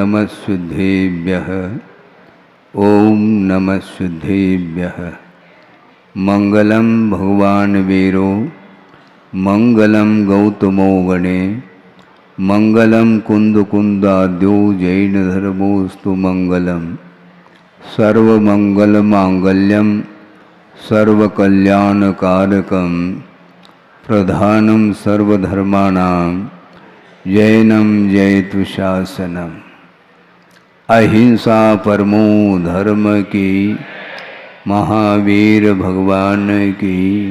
नमः शुद्धेभ्यः। ओम नमः शुद्धेभ्यः। मंगलम भगवान वीरो मंगलम गौतमो गणे मंगलम कुंदकुंदाद्यो जैन धर्मोस्तु मंगलम सर्वमंगल मांगल्यम सर्वकल्याणकारकम प्रधानम सर्वधर्माणां जैनम जयतु शासनम। अहिंसा परमो धर्म की महावीर भगवान की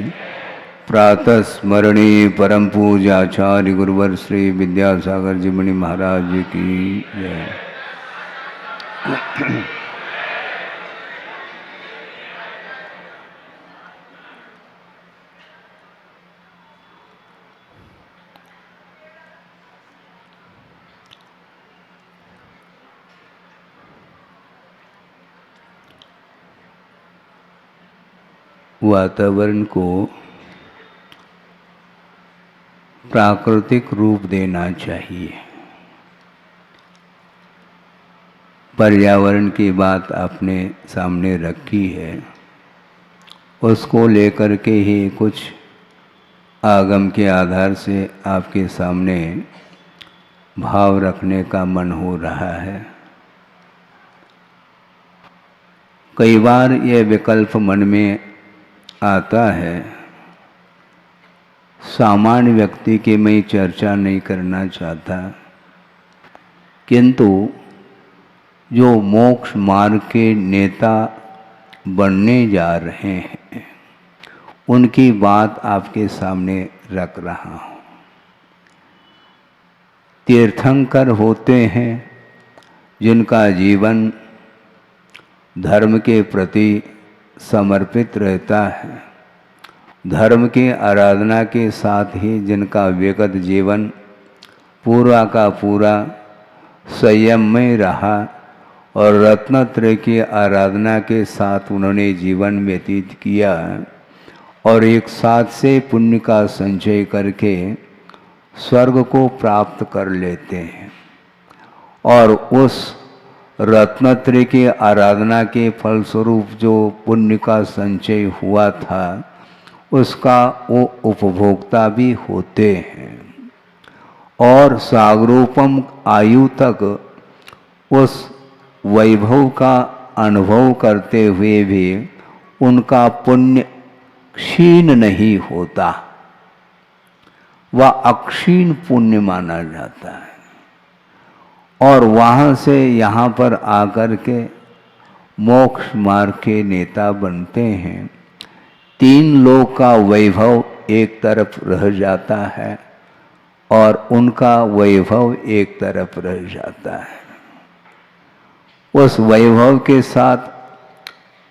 प्रातः स्मरणीय परम पूज्याचार्य गुरुवर श्री विद्यासागर जी मुनि महाराज की जय। वातावरण को प्राकृतिक रूप देना चाहिए। पर्यावरण की बात आपने सामने रखी है, उसको लेकर के ही कुछ आगम के आधार से आपके सामने भाव रखने का मन हो रहा है। कई बार ये विकल्प मन में आता है, सामान्य व्यक्ति की मैं चर्चा नहीं करना चाहता, किंतु जो मोक्ष मार्ग के नेता बनने जा रहे हैं उनकी बात आपके सामने रख रहा हूँ। तीर्थंकर होते हैं जिनका जीवन धर्म के प्रति समर्पित रहता है, धर्म की आराधना के साथ ही जिनका व्यक्तिगत जीवन पूरा का पूरा संयम में रहा और रत्नत्रय की आराधना के साथ उन्होंने जीवन व्यतीत किया और एक साथ से पुण्य का संचय करके स्वर्ग को प्राप्त कर लेते हैं। और उस रत्नत्रय की आराधना के फलस्वरूप जो पुण्य का संचय हुआ था उसका वो उपभोक्ता भी होते हैं और सागरोपम आयु तक उस वैभव का अनुभव करते हुए भी उनका पुण्य क्षीण नहीं होता, वह अक्षीण पुण्य माना जाता है। और वहाँ से यहाँ पर आकर के मोक्ष मार्ग के नेता बनते हैं। तीन लोक का वैभव एक तरफ रह जाता है और उनका वैभव एक तरफ रह जाता है। उस वैभव के साथ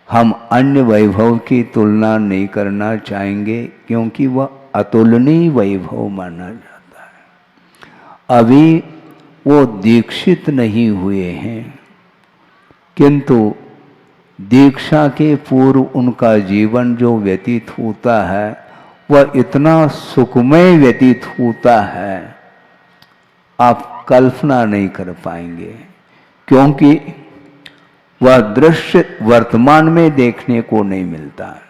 हम अन्य वैभव की तुलना नहीं करना चाहेंगे क्योंकि वह अतुलनीय वैभव माना जाता है। अभी वो दीक्षित नहीं हुए हैं, किंतु दीक्षा के पूर्व उनका जीवन जो व्यतीत होता है वह इतना सुखमय व्यतीत होता है आप कल्पना नहीं कर पाएंगे, क्योंकि वह दृश्य वर्तमान में देखने को नहीं मिलता।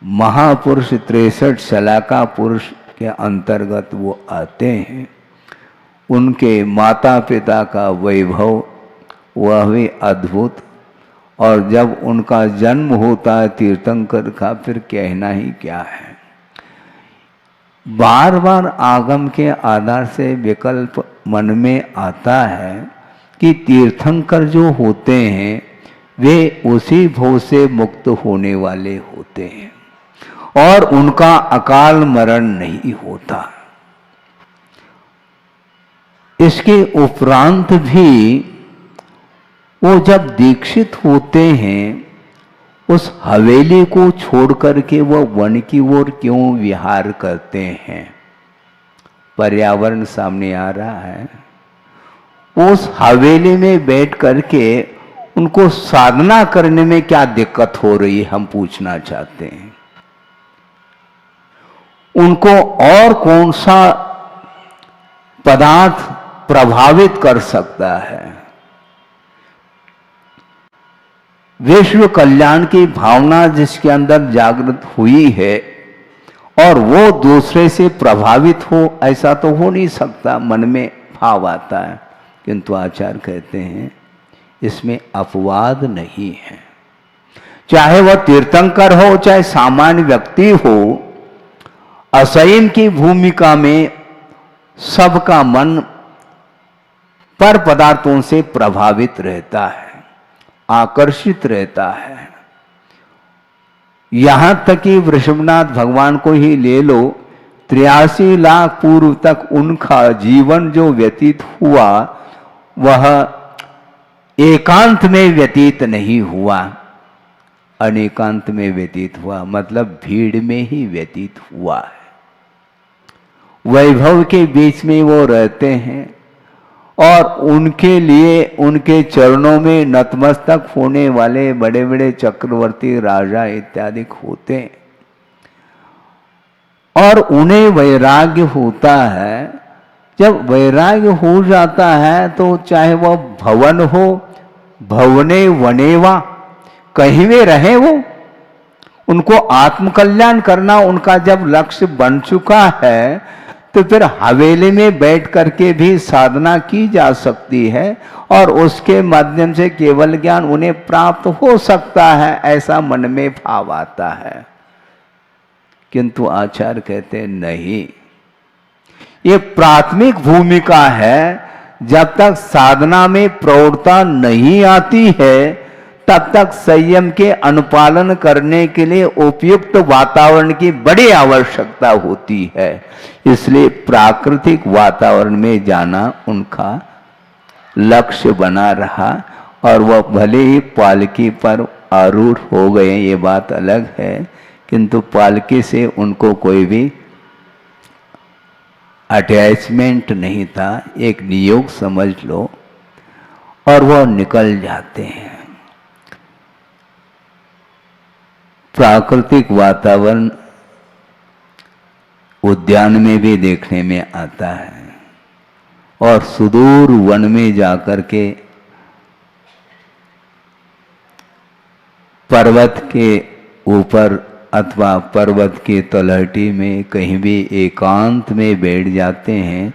महापुरुष 63 शलाका पुरुष के अंतर्गत वो आते हैं। उनके माता पिता का वैभव वह भी अद्भुत, और जब उनका जन्म होता है तीर्थंकर का, फिर कहना ही क्या है। बार बार आगम के आधार से विकल्प मन में आता है कि तीर्थंकर जो होते हैं वे उसी भव से मुक्त होने वाले होते हैं और उनका अकाल मरण नहीं होता। इसके उपरांत भी वो जब दीक्षित होते हैं उस हवेली को छोड़ करके वो वन की ओर क्यों विहार करते हैं? पर्यावरण सामने आ रहा है। उस हवेली में बैठ करके उनको साधना करने में क्या दिक्कत हो रही है, हम पूछना चाहते हैं। उनको और कौन सा पदार्थ प्रभावित कर सकता है। विश्व कल्याण की भावना जिसके अंदर जागृत हुई है और वो दूसरे से प्रभावित हो, ऐसा तो हो नहीं सकता, मन में भाव आता है। किंतु आचार्य कहते हैं इसमें अपवाद नहीं है। चाहे वह तीर्थंकर हो, चाहे सामान्य व्यक्ति हो, असंयम की भूमिका में सबका मन पर पदार्थों से प्रभावित रहता है, आकर्षित रहता है। यहां तक कि वृषभनाथ भगवान को ही ले लो, 83 लाख पूर्व तक उनका जीवन जो व्यतीत हुआ वह एकांत में व्यतीत नहीं हुआ, अनेकांत में व्यतीत हुआ, मतलब भीड़ में ही व्यतीत हुआ है। वैभव के बीच में वो रहते हैं और उनके लिए उनके चरणों में नतमस्तक होने वाले बड़े बड़े चक्रवर्ती राजा इत्यादि होते हैं। और उन्हें वैराग्य होता है। जब वैराग्य हो जाता है तो चाहे वह भवन हो, भवने वनेवा, कहीं भी रहे वो, उनको आत्मकल्याण करना उनका जब लक्ष्य बन चुका है तो फिर हवेली में बैठ करके भी साधना की जा सकती है और उसके माध्यम से केवल ज्ञान उन्हें प्राप्त हो सकता है, ऐसा मन में भाव आता है। किंतु आचार्य कहते हैं नहीं, ये प्राथमिक भूमिका है। जब तक साधना में प्रौढ़ता नहीं आती है तब तक संयम के अनुपालन करने के लिए उपयुक्त वातावरण की बड़ी आवश्यकता होती है। इसलिए प्राकृतिक वातावरण में जाना उनका लक्ष्य बना रहा और वह भले ही पालकी पर आरूढ़ हो गए, ये बात अलग है, किंतु पालकी से उनको कोई भी अटैचमेंट नहीं था, एक नियोग समझ लो, और वह निकल जाते हैं। प्राकृतिक वातावरण उद्यान में भी देखने में आता है और सुदूर वन में जाकर के पर्वत के ऊपर अथवा पर्वत की तलहटी में कहीं भी एकांत में बैठ जाते हैं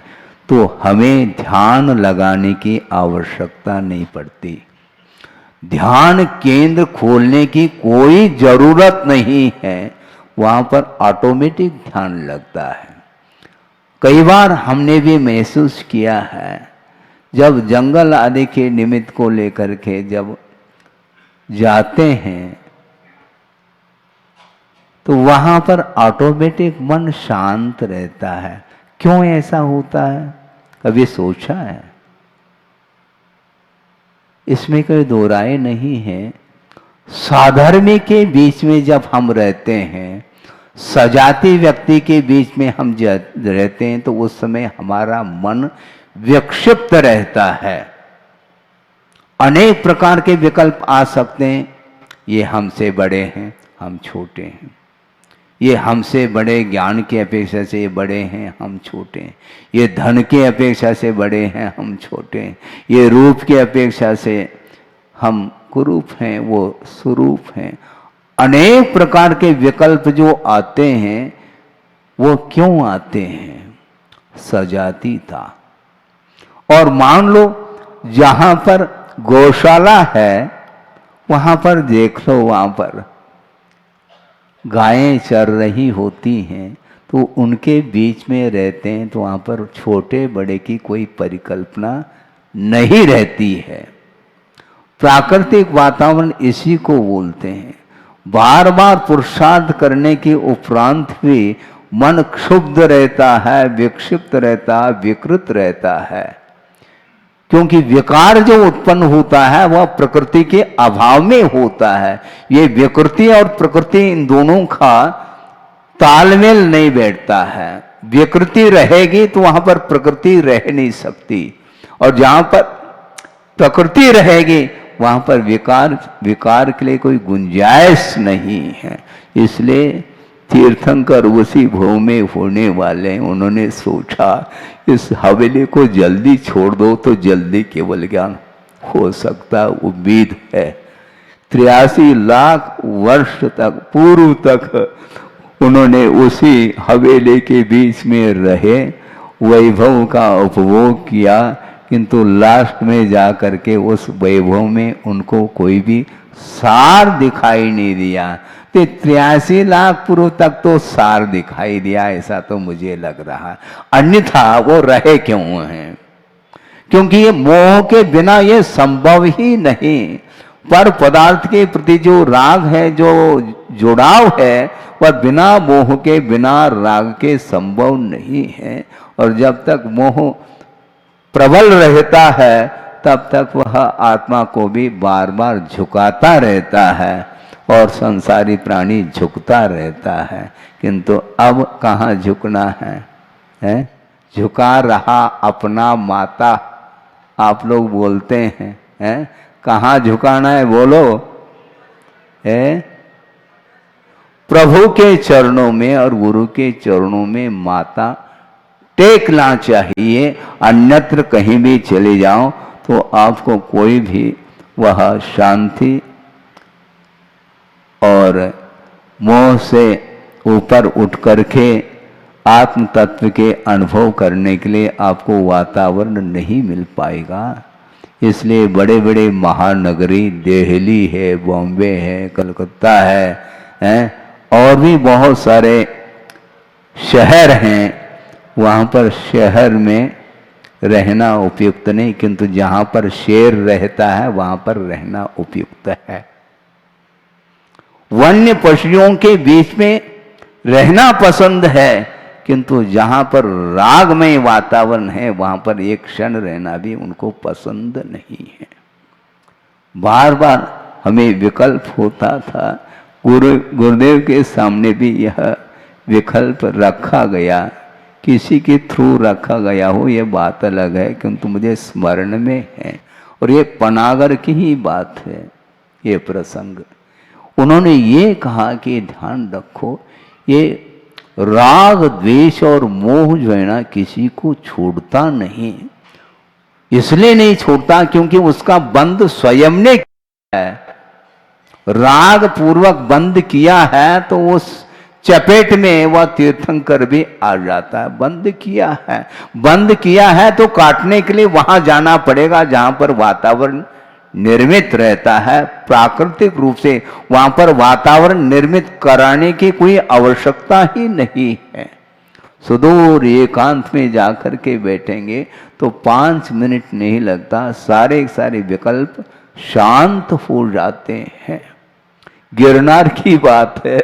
तो हमें ध्यान लगाने की आवश्यकता नहीं पड़ती। ध्यान केंद्र खोलने की कोई जरूरत नहीं है, वहां पर ऑटोमेटिक ध्यान लगता है। कई बार हमने भी महसूस किया है, जब जंगल आदि के निमित्त को लेकर के जब जाते हैं तो वहां पर ऑटोमेटिक मन शांत रहता है। क्यों ऐसा होता है, कभी सोचा है? इसमें कोई दो राय नहीं है। साधर्मी के बीच में जब हम रहते हैं, सजाती व्यक्ति के बीच में हम रहते हैं, तो उस समय हमारा मन विक्षिप्त रहता है। अनेक प्रकार के विकल्प आ सकते हैं। ये हमसे बड़े हैं, हम छोटे हैं। ये हमसे बड़े ज्ञान की अपेक्षा से बड़े हैं, हम छोटे हैं। ये धन की अपेक्षा से बड़े हैं, हम छोटे हैं। ये रूप की अपेक्षा से हम कुरूप हैं, वो स्वरूप हैं। अनेक प्रकार के विकल्प जो आते हैं, वो क्यों आते हैं? सजातीता। और मान लो जहां पर गौशाला है, वहां पर देख लो, वहां पर गायें चर रही होती हैं, तो उनके बीच में रहते हैं तो वहाँ पर छोटे बड़े की कोई परिकल्पना नहीं रहती है। प्राकृतिक वातावरण इसी को बोलते हैं। बार बार पुरुषार्थ करने के उपरांत भी मन क्षुब्ध रहता है, विक्षिप्त रहता है, विकृत रहता है, क्योंकि विकार जो उत्पन्न होता है वह प्रकृति के अभाव में होता है। ये विकृति और प्रकृति, इन दोनों का तालमेल नहीं बैठता है। विकृति रहेगी तो वहां पर प्रकृति रह नहीं सकती, और जहां पर प्रकृति रहेगी वहां पर विकार के लिए कोई गुंजाइश नहीं है। इसलिए तीर्थंकर उसी भव में होने वाले हैं। उन्होंने सोचा इस हवेली को जल्दी छोड़ दो तो जल्दी केवल ज्ञान हो सकता, उम्मीद है। 83 लाख वर्ष तक पूर्व तक उन्होंने उसी हवेली के बीच में रहे, वैभव का उपभोग किया, किंतु लास्ट में जा करके उस वैभव में उनको कोई भी सार दिखाई नहीं दिया। तो 83 लाख पूर्व तक तो सार दिखाई दिया, ऐसा तो मुझे लग रहा है, अन्यथा वो रहे क्यों हैं? क्योंकि ये मोह के बिना ये संभव ही नहीं। पर पदार्थ के प्रति जो राग है, जो जुड़ाव है, वह बिना मोह के, बिना राग के संभव नहीं है। और जब तक मोह प्रबल रहता है तब तक वह आत्मा को भी बार बार झुकाता रहता है और संसारी प्राणी झुकता रहता है। किंतु अब कहाँ झुकना है? झुका रहा अपना माता, आप लोग बोलते हैं, कहाँ झुकाना है बोलो? प्रभु के चरणों में और गुरु के चरणों में माता टेकना चाहिए। अन्यत्र कहीं भी चले जाओ तो आपको कोई भी वह शांति और मोह से ऊपर उठ करके आत्म तत्व के अनुभव करने के लिए आपको वातावरण नहीं मिल पाएगा। इसलिए बड़े बड़े महानगरी, दिल्ली है, बॉम्बे है, कलकत्ता है, और भी बहुत सारे शहर हैं, वहाँ पर शहर में रहना उपयुक्त नहीं, किंतु जहाँ पर शेर रहता है वहाँ पर रहना उपयुक्त है। वन्य पशुओं के बीच में रहना पसंद है, किंतु जहाँ पर रागमय वातावरण है वहाँ पर एक क्षण रहना भी उनको पसंद नहीं है। बार बार हमें विकल्प होता था, गुरुदेव के सामने भी यह विकल्प रखा गया, किसी के थ्रू रखा गया हो यह बात अलग है, किंतु मुझे स्मरण में है और ये पनागर की ही बात है। ये प्रसंग उन्होंने ये कहा कि ध्यान रखो, ये राग द्वेष और मोह जो है ना किसी को छोड़ता नहीं। इसलिए नहीं छोड़ता क्योंकि उसका बंद स्वयं ने किया है। राग पूर्वक बंद किया है तो उस चपेट में वह तीर्थंकर भी आ जाता है। बंद किया है तो काटने के लिए वहां जाना पड़ेगा जहां पर वातावरण निर्मित रहता है। प्राकृतिक रूप से वहां पर वातावरण निर्मित कराने की कोई आवश्यकता ही नहीं है। सुदूर एकांत में जाकर के बैठेंगे तो 5 मिनट नहीं लगता, सारे विकल्प शांत हो जाते हैं। गिरनार की बात है,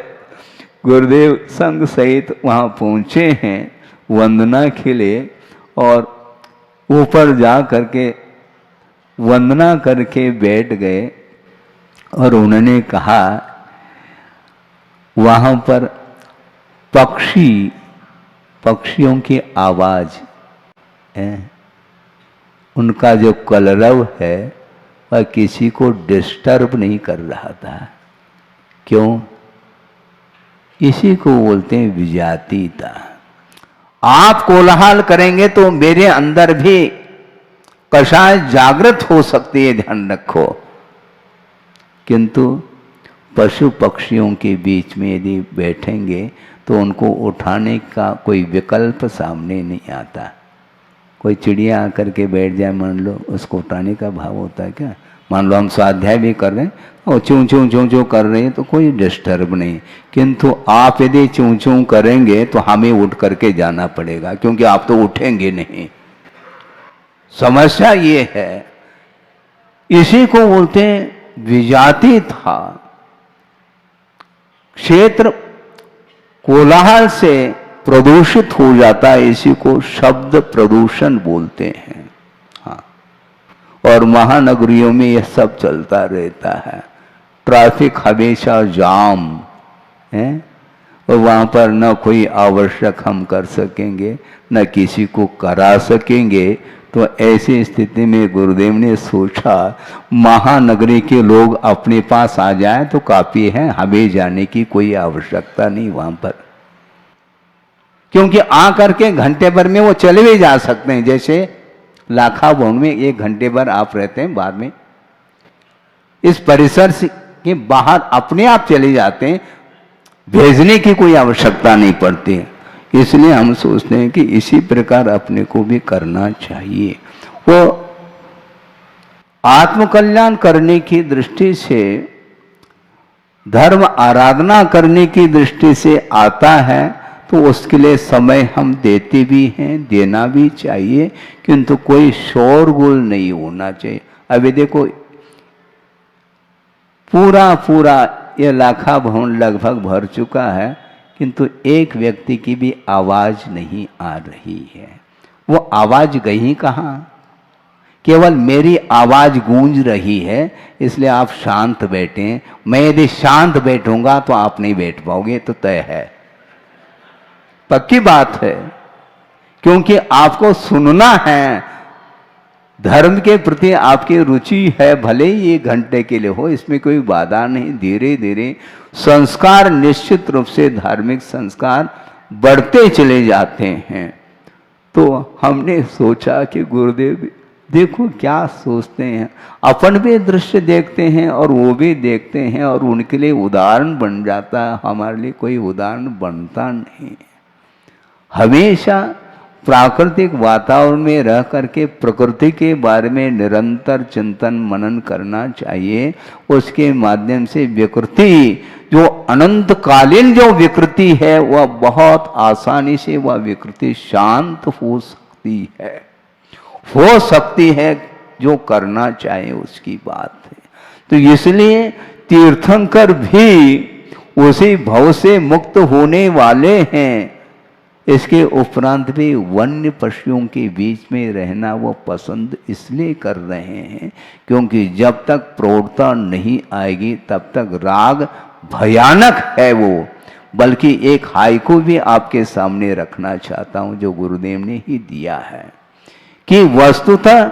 गुरुदेव संघ सहित वहाँ पहुँचे हैं वंदना के लिए, और ऊपर जा करके वंदना करके बैठ गए और उन्होंने कहा वहाँ पर पक्षियों की आवाज़ है, उनका जो कलरव है वह किसी को डिस्टर्ब नहीं कर रहा था। क्यों? इसी को बोलते हैं विजातीयता। आप कोलाहल करेंगे तो मेरे अंदर भी कषाय जागृत हो सकती है, ध्यान रखो। किंतु पशु पक्षियों के बीच में यदि बैठेंगे तो उनको उठाने का कोई विकल्प सामने नहीं आता। कोई चिड़िया आकर के बैठ जाए मान लो, उसको उठाने का भाव होता है क्या? मान लो हम स्वाध्याय भी कर रहे हैं और चूं चूं कर रहे हैं तो कोई डिस्टर्ब नहीं, किंतु आप यदि चूं चूं करेंगे तो हमें उठ करके जाना पड़ेगा, क्योंकि आप तो उठेंगे नहीं। समस्या ये है। इसी को बोलते हैं विजाति था। क्षेत्र कोलाहल से प्रदूषित हो जाता है, इसी को शब्द प्रदूषण बोलते हैं। हाँ, और महानगरियों में यह सब चलता रहता है। ट्रैफिक हमेशा जाम है और वहाँ पर न कोई आवश्यक हम कर सकेंगे, न किसी को करा सकेंगे, तो ऐसी स्थिति में गुरुदेव ने सोचा महानगरी के लोग अपने पास आ जाए तो काफी है, हमें जाने की कोई आवश्यकता नहीं वहां पर, क्योंकि आकर के घंटे भर में वो चले भी जा सकते हैं। जैसे लाखा भवन में 1 घंटे भर आप रहते हैं, बाद में इस परिसर के बाहर अपने आप चले जाते हैं, भेजने की कोई आवश्यकता नहीं पड़ती है। इसलिए हम सोचते हैं कि इसी प्रकार अपने को भी करना चाहिए। वो आत्मकल्याण करने की दृष्टि से, धर्म आराधना करने की दृष्टि से आता है तो उसके लिए समय हम देते भी हैं, देना भी चाहिए, किंतु कोई शोरगुल नहीं होना चाहिए। अभी देखो पूरा ये लाखा भवन लगभग भर चुका है, किंतु एक व्यक्ति की भी आवाज नहीं आ रही है। वो आवाज गई कहाँ? केवल मेरी आवाज गूंज रही है, इसलिए आप शांत बैठें। मैं यदि शांत बैठूंगा तो आप नहीं बैठ पाओगे, तो तय है, पक्की बात है, क्योंकि आपको सुनना है। धर्म के प्रति आपकी रुचि है, भले ही 1 घंटे के लिए हो, इसमें कोई बाधा नहीं। धीरे धीरे संस्कार, निश्चित रूप से धार्मिक संस्कार बढ़ते चले जाते हैं। तो हमने सोचा कि गुरुदेव देखो क्या सोचते हैं, अपन भी दृश्य देखते हैं और वो भी देखते हैं, और उनके लिए उदाहरण बन जाता है, हमारे लिए कोई उदाहरण बनता नहीं। हमेशा प्राकृतिक वातावरण में रह करके प्रकृति के बारे में निरंतर चिंतन मनन करना चाहिए। उसके माध्यम से विकृति, जो अनंतकालीन जो विकृति है, वह बहुत आसानी से वह विकृति शांत हो सकती है, जो करना चाहे उसकी बात है। तो इसलिए तीर्थंकर भी उसी भव से मुक्त होने वाले हैं। इसके उपरांत भी वन्य पशुओं के बीच में रहना वो पसंद इसलिए कर रहे हैं, क्योंकि जब तक प्रौढ़ता नहीं आएगी तब तक राग भयानक है वो। बल्कि एक हाइकू भी आपके सामने रखना चाहता हूं, जो गुरुदेव ने ही दिया है, कि वस्तुतः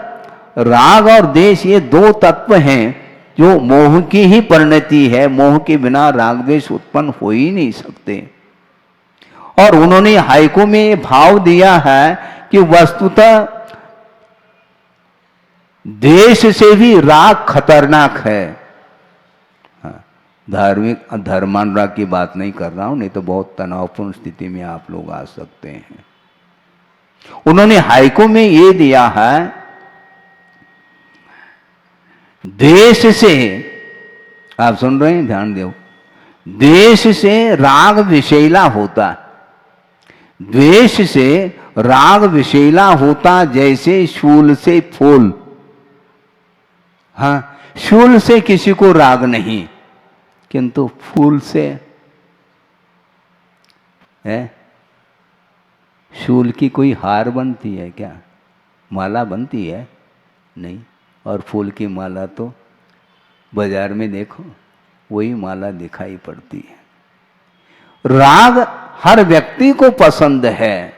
राग और देश ये 2 तत्व हैं जो मोह की ही परिणति है। मोह के बिना राग द्वेष उत्पन्न हो ही नहीं सकते। और उन्होंने हाइकू में ये भाव दिया है कि वस्तुतः देश से भी राग खतरनाक है। धार्मिक धर्मानुराग की बात नहीं कर रहा हूं, नहीं तो बहुत तनावपूर्ण स्थिति में आप लोग आ सकते हैं। उन्होंने हाइकू में ये दिया है, देश से, आप सुन रहे हैं, ध्यान दो, देश से राग विषैला होता, द्वेष से राग विषैला होता, जैसे शूल से फूल। हाँ, शूल से किसी को राग नहीं, किंतु फूल से है। शूल की कोई हार बनती है क्या? माला बनती है? नहीं। और फूल की माला तो बाजार में देखो वही माला दिखाई पड़ती है। राग हर व्यक्ति को पसंद है,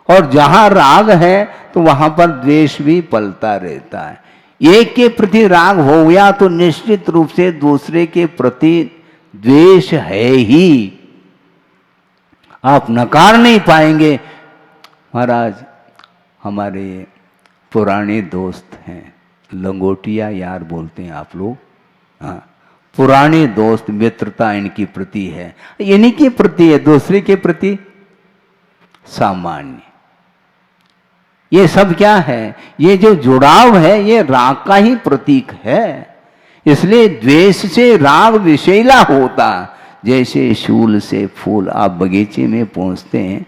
और जहां राग है तो वहां पर द्वेष भी पलता रहता है। एक के प्रति राग हो गया तो निश्चित रूप से दूसरे के प्रति द्वेष है ही, आप नकार नहीं पाएंगे। महाराज हमारे पुराने दोस्त हैं, लंगोटिया यार बोलते हैं आप लोग, हाँ, पुराने दोस्त, मित्रता इनकी प्रति है, इन्हीं के प्रति है, दूसरे के प्रति सामान्य। ये सब क्या है? ये जो जुड़ाव है ये राग का ही प्रतीक है। इसलिए द्वेष से राग विषैला होता, जैसे शूल से फूल। आप बगीचे में पहुंचते हैं,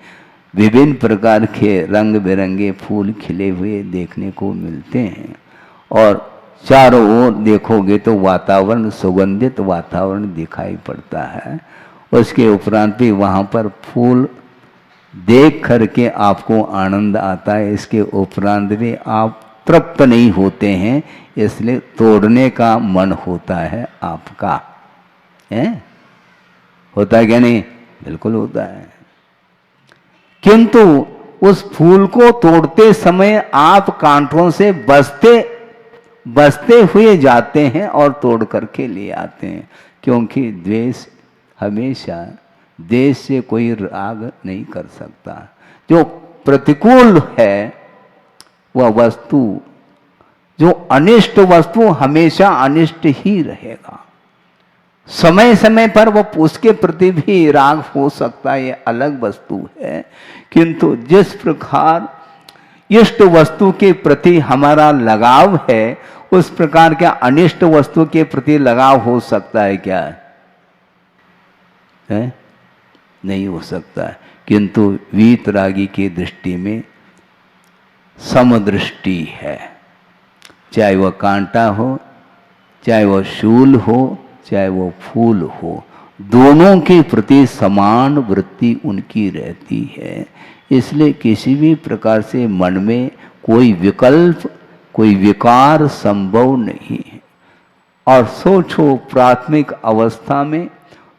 विभिन्न प्रकार के रंग बिरंगे फूल खिले हुए देखने को मिलते हैं, और चारों ओर देखोगे तो वातावरण, सुगंधित वातावरण दिखाई पड़ता है। उसके उपरांत भी वहाँ पर फूल देख करके आपको आनंद आता है। इसके उपरांत भी आप तृप्त नहीं होते हैं, इसलिए तोड़ने का मन होता है आपका, है? होता है क्या नहीं? बिल्कुल होता है। किंतु उस फूल को तोड़ते समय आप कांटों से बचते हुए जाते हैं और तोड़ करके ले आते हैं, क्योंकि द्वेष हमेशा देश से कोई राग नहीं कर सकता। जो प्रतिकूल है वह वस्तु, जो अनिष्ट वस्तु हमेशा अनिष्ट ही रहेगा। समय समय पर वो उसके प्रति भी राग हो सकता है, ये अलग वस्तु है, किंतु जिस प्रकार इष्ट वस्तु के प्रति हमारा लगाव है, उस प्रकार का अनिष्ट वस्तु के प्रति लगाव हो सकता है क्या? है? नहीं हो सकता है। किंतु वीतरागी की दृष्टि में समदृष्टि है, चाहे वह कांटा हो, चाहे वह शूल हो, चाहे वो फूल हो, दोनों के प्रति समान वृत्ति उनकी रहती है। इसलिए किसी भी प्रकार से मन में कोई विकल्प, कोई विकार संभव नहीं है। और सोचो, प्राथमिक अवस्था में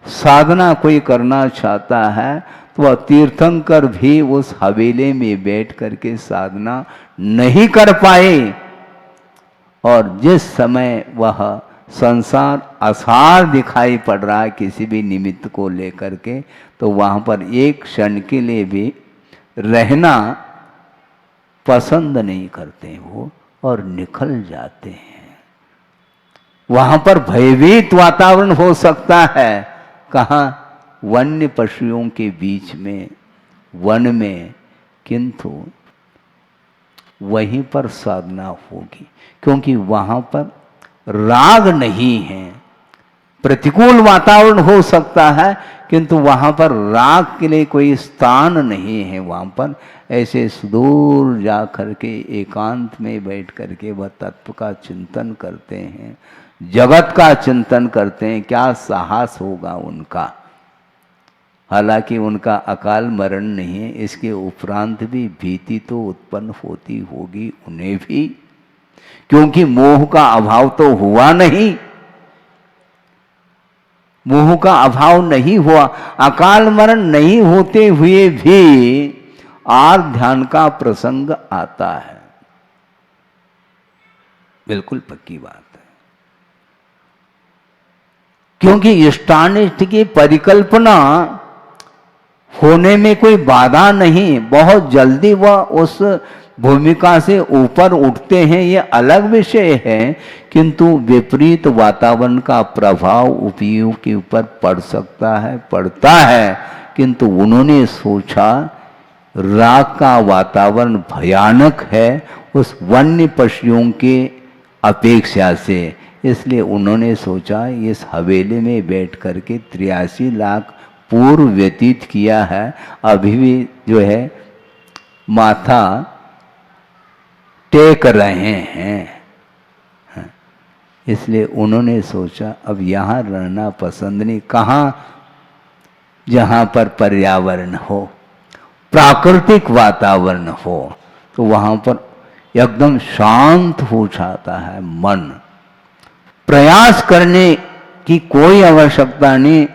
साधना कोई करना चाहता है तो वह तीर्थंकर भी उस हवेली में बैठ करके साधना नहीं कर पाए, और जिस समय वह संसार असार दिखाई पड़ रहा है किसी भी निमित्त को लेकर के, तो वहां पर एक क्षण के लिए भी रहना पसंद नहीं करते वो और निकल जाते हैं। वहां पर भयभीत वातावरण हो सकता है। कहाँ? वन्य पशुओं के बीच में, वन में, किंतु वहीं पर साधना होगी, क्योंकि वहां पर राग नहीं है। प्रतिकूल वातावरण हो सकता है, किंतु वहां पर राग के लिए कोई स्थान नहीं है। वहां पर ऐसे सुदूर जा करके एकांत में बैठ करके वह तत्व का चिंतन करते हैं, जगत का चिंतन करते हैं। क्या साहस होगा उनका! हालांकि उनका अकाल मरण नहीं है, इसके उपरांत भी भीति तो उत्पन्न होती होगी उन्हें भी, क्योंकि मोह का अभाव तो हुआ नहीं, मोह का अभाव नहीं हुआ। अकाल मरण नहीं होते हुए भी आर ध्यान का प्रसंग आता है, बिल्कुल पक्की बात है। क्योंकि इष्टानिष्ट की परिकल्पना होने में कोई बाधा नहीं, बहुत जल्दी वह उस भूमिका से ऊपर उठते हैं, ये अलग विषय है, किंतु विपरीत वातावरण का प्रभाव उपयोग के ऊपर पड़ सकता है, पड़ता है। किंतु उन्होंने सोचा राग का वातावरण भयानक है उस वन्य पशुओं के अपेक्षा से, इसलिए उन्होंने सोचा इस हवेली में बैठ करके 83 लाख पूर्व व्यतीत किया है, अभी भी जो है माथा टेक रहे हैं। इसलिए उन्होंने सोचा अब यहाँ रहना पसंद नहीं। कहाँ? जहाँ पर पर्यावरण हो, प्राकृतिक वातावरण हो, तो वहाँ पर एकदम शांत हो जाता है मन। प्रयास करने की कोई आवश्यकता नहीं,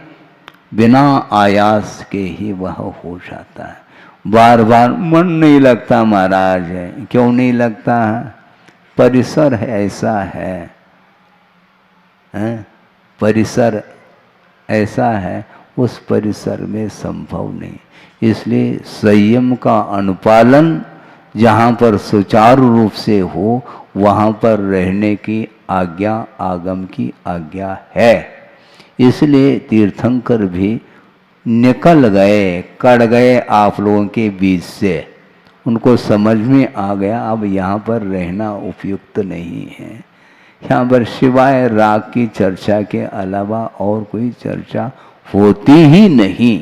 बिना आयास के ही वह हो जाता है। बार बार मन नहीं लगता महाराज, है क्यों नहीं लगता है? परिसर है ऐसा है, परिसर ऐसा है, उस परिसर में संभव नहीं। इसलिए संयम का अनुपालन जहाँ पर सुचारू रूप से हो, वहाँ पर रहने की आज्ञा आगम की आज्ञा है। इसलिए तीर्थंकर भी निकल गए, कट गए आप लोगों के बीच से। उनको समझ में आ गया अब यहाँ पर रहना उपयुक्त नहीं है। यहाँ पर सिवाय राग की चर्चा के अलावा और कोई चर्चा होती ही नहीं।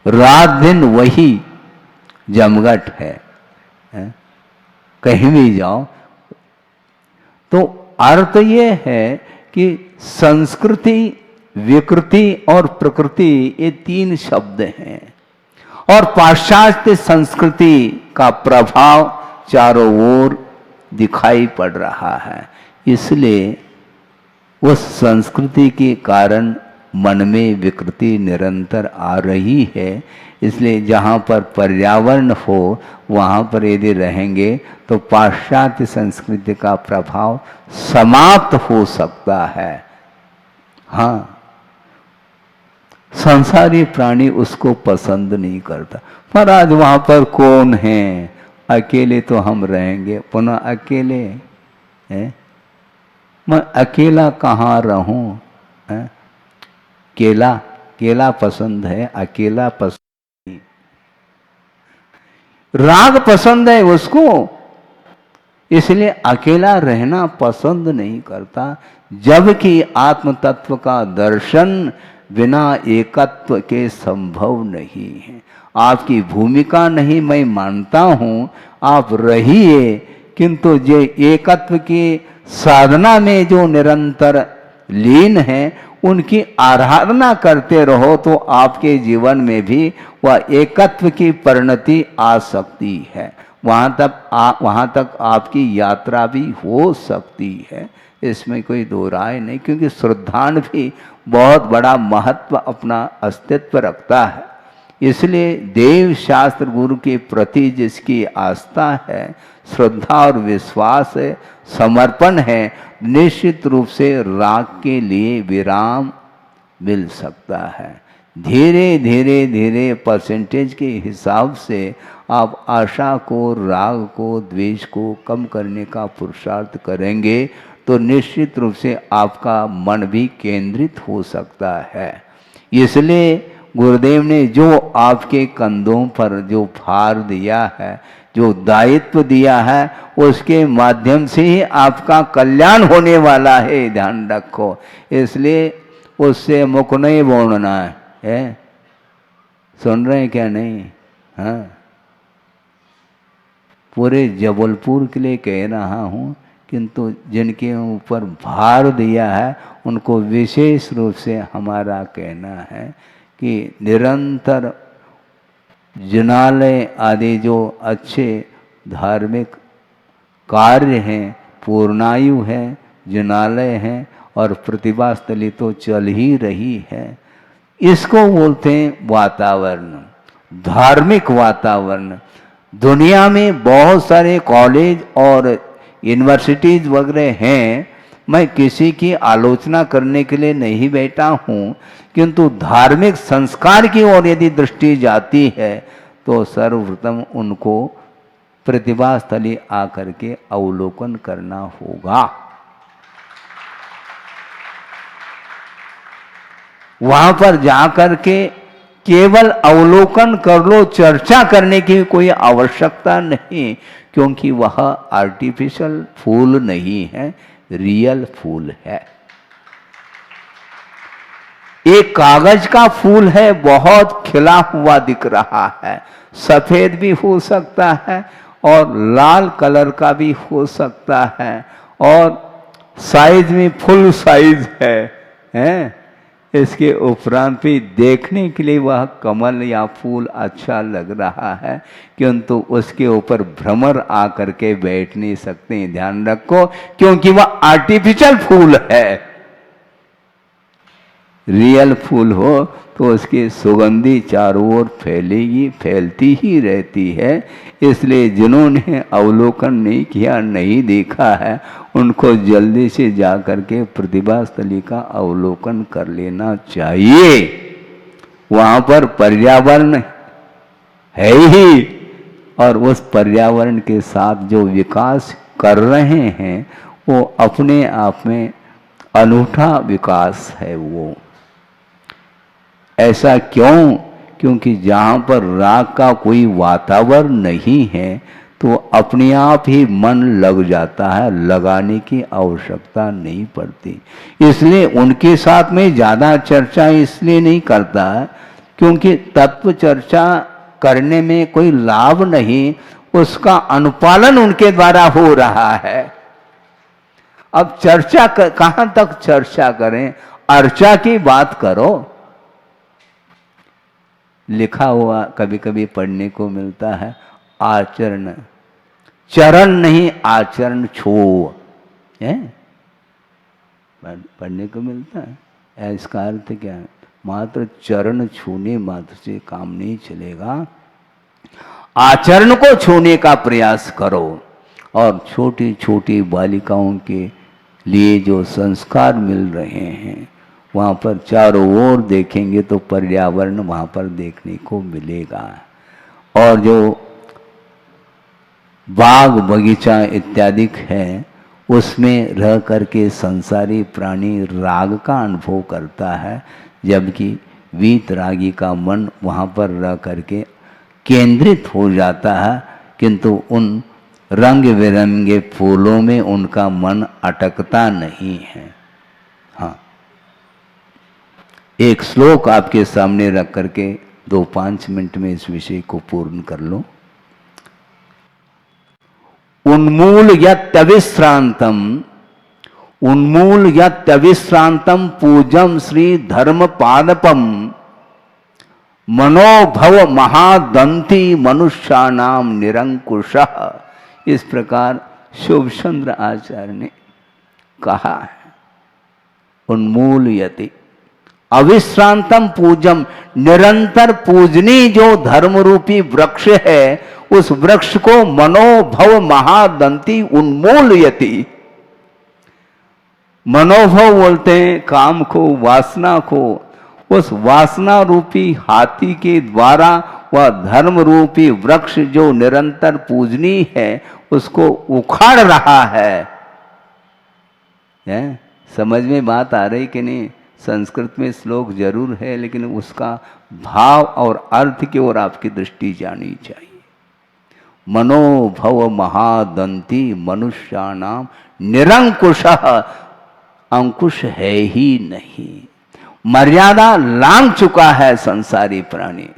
रात दिन वही जमघट है, कहीं भी जाओ। तो अर्थ ये है कि संस्कृति, विकृति और प्रकृति ये 3 शब्द हैं, और पाश्चात्य संस्कृति का प्रभाव चारों ओर दिखाई पड़ रहा है। इसलिए उस संस्कृति के कारण मन में विकृति निरंतर आ रही है। इसलिए जहाँ पर पर्यावरण हो वहाँ पर यदि रहेंगे तो पाश्चात्य संस्कृति का प्रभाव समाप्त हो सकता है। हाँ, संसारी प्राणी उसको पसंद नहीं करता। पर आज वहाँ पर कौन है? अकेले तो हम रहेंगे, पुनः अकेले हैं। मैं अकेला कहाँ रहूं? केला केला पसंद है, अकेला पसंद नहीं। राग पसंद है उसको, इसलिए अकेला रहना पसंद नहीं करता। जबकि आत्म तत्व का दर्शन बिना एकत्व के संभव नहीं है। आपकी भूमिका नहीं मैं मानता हूं, आप रहिए, किंतु जो एकत्व की साधना में जो निरंतर लीन है उनकी आराधना करते रहो तो आपके जीवन में भी वह एकत्व की परिणति आ सकती है। वहाँ तक आपकी यात्रा भी हो सकती है, इसमें कोई दो राय नहीं। क्योंकि श्रद्धान भी बहुत बड़ा महत्व अपना अस्तित्व रखता है। इसलिए देव शास्त्र गुरु के प्रति जिसकी आस्था है, श्रद्धा और विश्वास है, समर्पण है, निश्चित रूप से राग के लिए विराम मिल सकता है। धीरे धीरे धीरे परसेंटेज के हिसाब से आप आशा को, राग को, द्वेष को कम करने का पुरुषार्थ करेंगे तो निश्चित रूप से आपका मन भी केंद्रित हो सकता है। इसलिए गुरुदेव ने जो आपके कंधों पर जो भार दिया है, जो दायित्व दिया है, उसके माध्यम से ही आपका कल्याण होने वाला है, ध्यान रखो। इसलिए उससे मुख नहीं बोलना है। सुन रहे हैं क्या? नहीं? हाँ, पूरे जबलपुर के लिए कह रहा हूँ, किंतु जिनके ऊपर भार दिया है उनको विशेष रूप से हमारा कहना है कि निरंतर जिनालय आदि जो अच्छे धार्मिक कार्य हैं, पूर्णायु है, जिनालय है और प्रतिभा स्थली तो चल ही रही है। इसको बोलते हैं वातावरण, धार्मिक वातावरण। दुनिया में बहुत सारे कॉलेज और यूनिवर्सिटीज वगैरह हैं, मैं किसी की आलोचना करने के लिए नहीं बैठा हूँ, किंतु धार्मिक संस्कार की ओर यदि दृष्टि जाती है तो सर्वप्रथम उनको प्रतिभा स्थली आकर के अवलोकन करना होगा। वहां पर जाकर के केवल अवलोकन कर लो, चर्चा करने की कोई आवश्यकता नहीं, क्योंकि वह आर्टिफिशियल फूल नहीं है, रियल फूल है। एक कागज का फूल है, बहुत खिला हुआ दिख रहा है, सफेद भी हो सकता है और लाल कलर का भी हो सकता है और साइज में फुल साइज है। इसके उपरांत भी देखने के लिए वह कमल या फूल अच्छा लग रहा है, किंतु उसके ऊपर भ्रमर आकर के बैठ नहीं सकते, ध्यान रखो, क्योंकि वह आर्टिफिशियल फूल है। रियल फूल हो तो उसकी सुगंधी चारों ओर फैलेगी, फैलती ही रहती है। इसलिए जिन्होंने अवलोकन नहीं किया, नहीं देखा है, उनको जल्दी से जाकर के प्रतिभा स्थली का अवलोकन कर लेना चाहिए। वहाँ पर पर्यावरण है ही, और उस पर्यावरण के साथ जो विकास कर रहे हैं वो अपने आप में अनूठा विकास है। वो ऐसा क्यों? क्योंकि जहाँ पर राग का कोई वातावरण नहीं है तो अपने आप ही मन लग जाता है, लगाने की आवश्यकता नहीं पड़ती। इसलिए उनके साथ में ज़्यादा चर्चा इसलिए नहीं करता है क्योंकि तत्व चर्चा करने में कोई लाभ नहीं, उसका अनुपालन उनके द्वारा हो रहा है। अब चर्चा कहाँ तक चर्चा करें? अर्चा की बात करो। लिखा हुआ कभी कभी पढ़ने को मिलता है, आचरण, चरण नहीं आचरण छो, है, पढ़ने को मिलता है। इसका अर्थ क्या है? मात्र चरण छूने मात्र से काम नहीं चलेगा, आचरण को छूने का प्रयास करो। और छोटी छोटी बालिकाओं के लिए जो संस्कार मिल रहे हैं, वहाँ पर चारों ओर देखेंगे तो पर्यावरण वहाँ पर देखने को मिलेगा। और जो बाग बगीचा इत्यादि है, उसमें रह करके संसारी प्राणी राग का अनुभव करता है, जबकि वीतरागी का मन वहाँ पर रह करके केंद्रित हो जाता है, किंतु उन रंग बिरंगे फूलों में उनका मन अटकता नहीं है। हाँ, एक श्लोक आपके सामने रख करके 2-5 मिनट में इस विषय को पूर्ण कर लो। उन्मूल यत्यविश्रांतम पूजम श्री धर्म पादपम मनोभव महादंती मनुष्यानाम निरंकुशः। इस प्रकार शुभचंद्र आचार्य ने कहा है। उन्मूल यति अविश्रांतम पूजम, निरंतर पूजनीय जो धर्म रूपी वृक्ष है, उस वृक्ष को मनोभव महादंती उन्मूलयति। मनोभव बोलते हैं काम को, वासना को। उस वासना रूपी हाथी के द्वारा वह धर्म रूपी वृक्ष जो निरंतर पूजनीय है, उसको उखाड़ रहा है। समझ में बात आ रही कि नहीं? संस्कृत में श्लोक जरूर है, लेकिन उसका भाव और अर्थ की ओर आपकी दृष्टि जानी चाहिए। मनोभव महादंती मनुष्यानाम निरंकुशः, अंकुश है ही नहीं, मर्यादा लांघ चुका है संसारी प्राणी।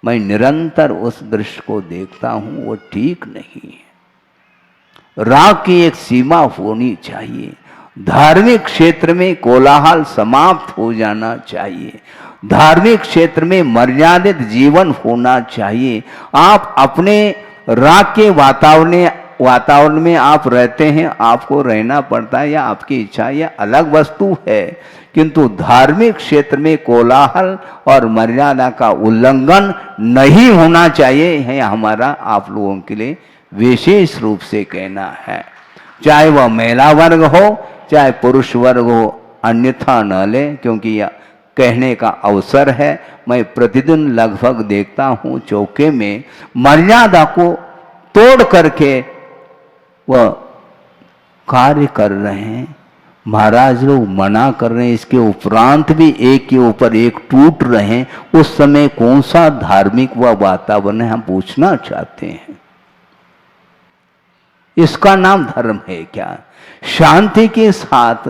मैं निरंतर उस दृश्य को देखता हूं, वो ठीक नहीं है। राग की एक सीमा होनी चाहिए। धार्मिक क्षेत्र में कोलाहल समाप्त हो जाना चाहिए। धार्मिक क्षेत्र में मर्यादित जीवन होना चाहिए। आप अपने राग के वातावरण में आप रहते हैं, आपको रहना पड़ता है, या आपकी इच्छा, या अलग वस्तु है, किंतु धार्मिक क्षेत्र में कोलाहल और मर्यादा का उल्लंघन नहीं होना चाहिए है हमारा आप लोगों के लिए विशेष रूप से कहना है। चाहे वह महिला वर्ग हो, चाहे पुरुष वर्ग हो, अन्यथा न ले, क्योंकि यह कहने का अवसर है। मैं प्रतिदिन लगभग देखता हूँ चौके में मर्यादा को तोड़ करके वह कार्य कर रहे हैं। महाराज लोग मना कर रहे हैं, इसके उपरांत भी एक के ऊपर एक टूट रहे हैं। उस समय कौन सा धार्मिक व वातावरण है, हम पूछना चाहते हैं। इसका नाम धर्म है क्या? शांति के साथ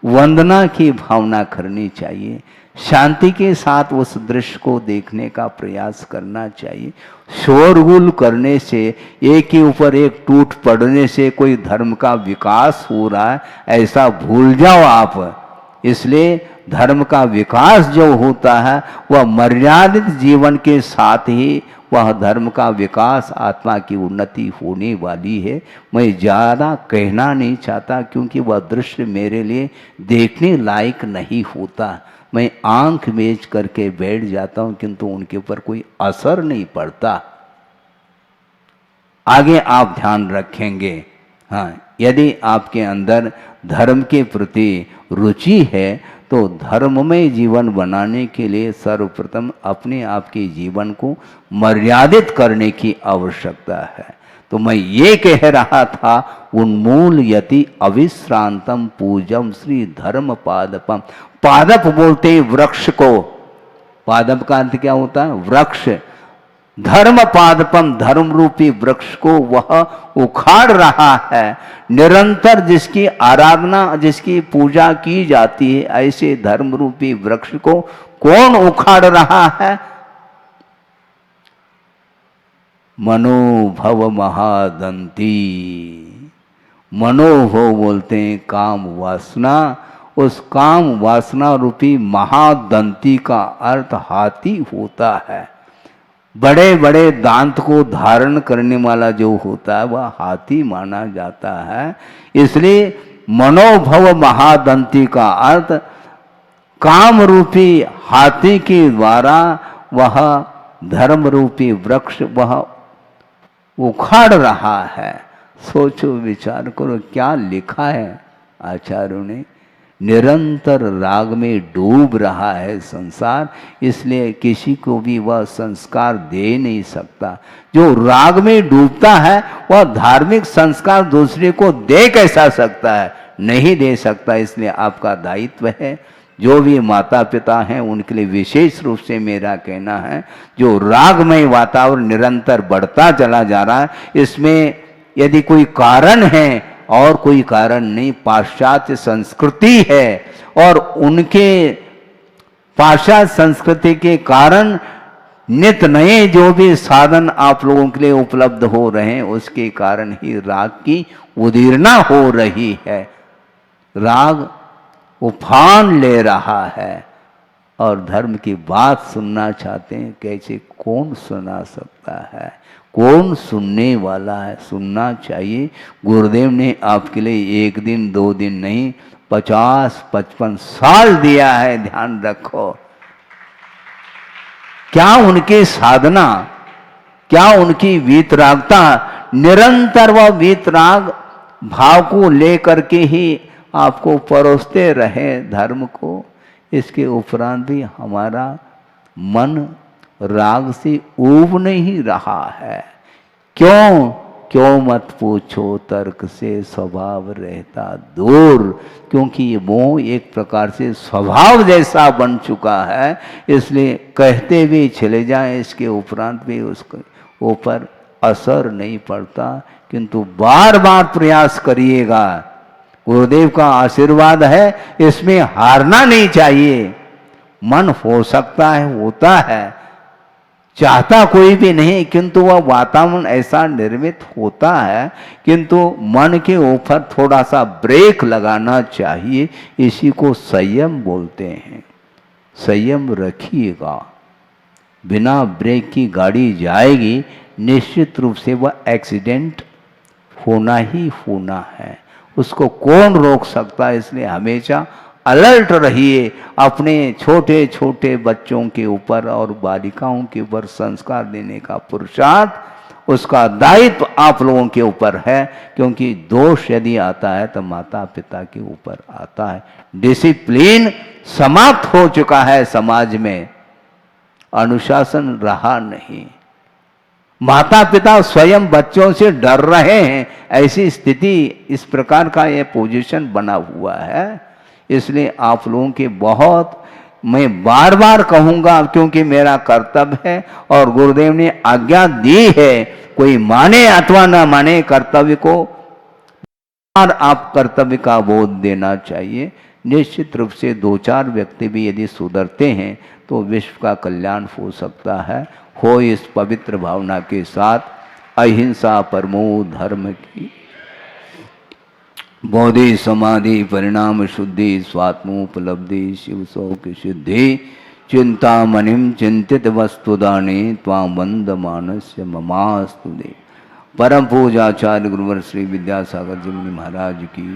वंदना की भावना करनी चाहिए। शांति के साथ उस दृश्य को देखने का प्रयास करना चाहिए। शोरगुल करने से, एक के ऊपर एक टूट पड़ने से कोई धर्म का विकास हो रहा है, ऐसा भूल जाओ आप। इसलिए धर्म का विकास जो होता है वह मर्यादित जीवन के साथ ही वह धर्म का विकास, आत्मा की उन्नति होने वाली है। मैं ज़्यादा कहना नहीं चाहता, क्योंकि वह दृश्य मेरे लिए देखने लायक नहीं होता। मैं आंख मेज करके बैठ जाता हूं, किंतु उनके ऊपर कोई असर नहीं पड़ता। आगे आप ध्यान रखेंगे। हाँ, यदि आपके अंदर धर्म के प्रति रुचि है, तो धर्ममय जीवन बनाने के लिए सर्वप्रथम अपने आप के जीवन को मर्यादित करने की आवश्यकता है। तो मैं ये कह रहा था, उन्मूल यति अविश्रांतम पूजम श्री धर्म पादपम। पादप बोलते हैं वृक्ष को। पादप का अर्थ क्या होता है? वृक्ष। धर्म पादपम, धर्म रूपी वृक्ष को वह उखाड़ रहा है। निरंतर जिसकी आराधना, जिसकी पूजा की जाती है, ऐसे धर्म रूपी वृक्ष को कौन उखाड़ रहा है? मनोभव महादंती। मनोभव बोलते हैं काम वासना। उस काम वासना रूपी महादंती का अर्थ हाथी होता है। बड़े बड़े दांत को धारण करने वाला जो होता है वह हाथी माना जाता है। इसलिए मनोभव महादंती का अर्थ काम रूपी हाथी के द्वारा वह धर्म रूपी वृक्ष वह उखाड़ रहा है। सोचो विचार करो क्या लिखा है आचार्यों ने। निरंतर राग में डूब रहा है संसार, इसलिए किसी को भी वह संस्कार दे नहीं सकता। जो राग में डूबता है वह धार्मिक संस्कार दूसरे को दे कैसा सकता है, नहीं दे सकता। इसलिए आपका दायित्व है, जो भी माता पिता हैं उनके लिए विशेष रूप से मेरा कहना है, जो रागमय वातावरण निरंतर बढ़ता चला जा रहा है, इसमें यदि कोई कारण है और कोई कारण नहीं, पाश्चात्य संस्कृति है और उनके पाश्चात्य संस्कृति के कारण नित नए जो भी साधन आप लोगों के लिए उपलब्ध हो रहे हैं, उसके कारण ही राग की उदीरना हो रही है। राग उफान ले रहा है और धर्म की बात सुनना चाहते हैं, कैसे कौन सुना सकता है, कौन सुनने वाला है। सुनना चाहिए। गुरुदेव ने आपके लिए 1 दिन 2 दिन नहीं 50-55 साल दिया है, ध्यान रखो। क्या उनकी साधना, क्या उनकी वीतरागता, निरंतर वह वीतराग भाव को लेकर के ही आपको परोसते रहे धर्म को। इसके उपरांत भी हमारा मन राग से ऊब नहीं रहा है। क्यों मत पूछो, तर्क से स्वभाव रहता दूर। क्योंकि वो एक प्रकार से स्वभाव जैसा बन चुका है, इसलिए कहते भी चले जाएं, इसके उपरांत भी उसके ऊपर असर नहीं पड़ता। किंतु बार बार प्रयास करिएगा, गुरुदेव का आशीर्वाद है, इसमें हारना नहीं चाहिए। मन हो सकता है, होता है, चाहता कोई भी नहीं, किंतु वह वातावरण ऐसा निर्मित होता है, किंतु मन के ऊपर थोड़ा सा ब्रेक लगाना चाहिए। इसी को संयम बोलते हैं। संयम रखिएगा, बिना ब्रेक की गाड़ी जाएगी, निश्चित रूप से वह एक्सीडेंट होना ही होना है। उसको कौन रोक सकता है। इसलिए हमेशा अलर्ट रहिए। अपने छोटे छोटे बच्चों के ऊपर और बालिकाओं के ऊपर संस्कार देने का पुरुषार्थ, उसका दायित्व आप लोगों के ऊपर है। क्योंकि दोष यदि आता है तो माता पिता के ऊपर आता है। डिसिप्लिन समाप्त हो चुका है समाज में, अनुशासन रहा नहीं। माता पिता स्वयं बच्चों से डर रहे हैं, ऐसी स्थिति, इस प्रकार का ये पोजीशन बना हुआ है। इसलिए आप लोगों के बहुत, मैं बार बार कहूँगा क्योंकि मेरा कर्तव्य है और गुरुदेव ने आज्ञा दी है, कोई माने अथवा न माने कर्तव्य को, और आप कर्तव्य का बोध देना चाहिए। निश्चित रूप से 2-4 व्यक्ति भी यदि सुधरते हैं तो विश्व का कल्याण हो सकता है। हो इस पवित्र भावना के साथ अहिंसा परमो धर्म की बोधि समाधि परिणाम शुद्धि स्वात्मोपलब्धि शिव शोक सिद्धि चिंतामणिम चिंतित वस्तुदाने त्वां वंद मानस्य ममास्तु दे। परम पूजाचार्य गुरुवर श्री विद्यासागर जी मुनि महाराज की।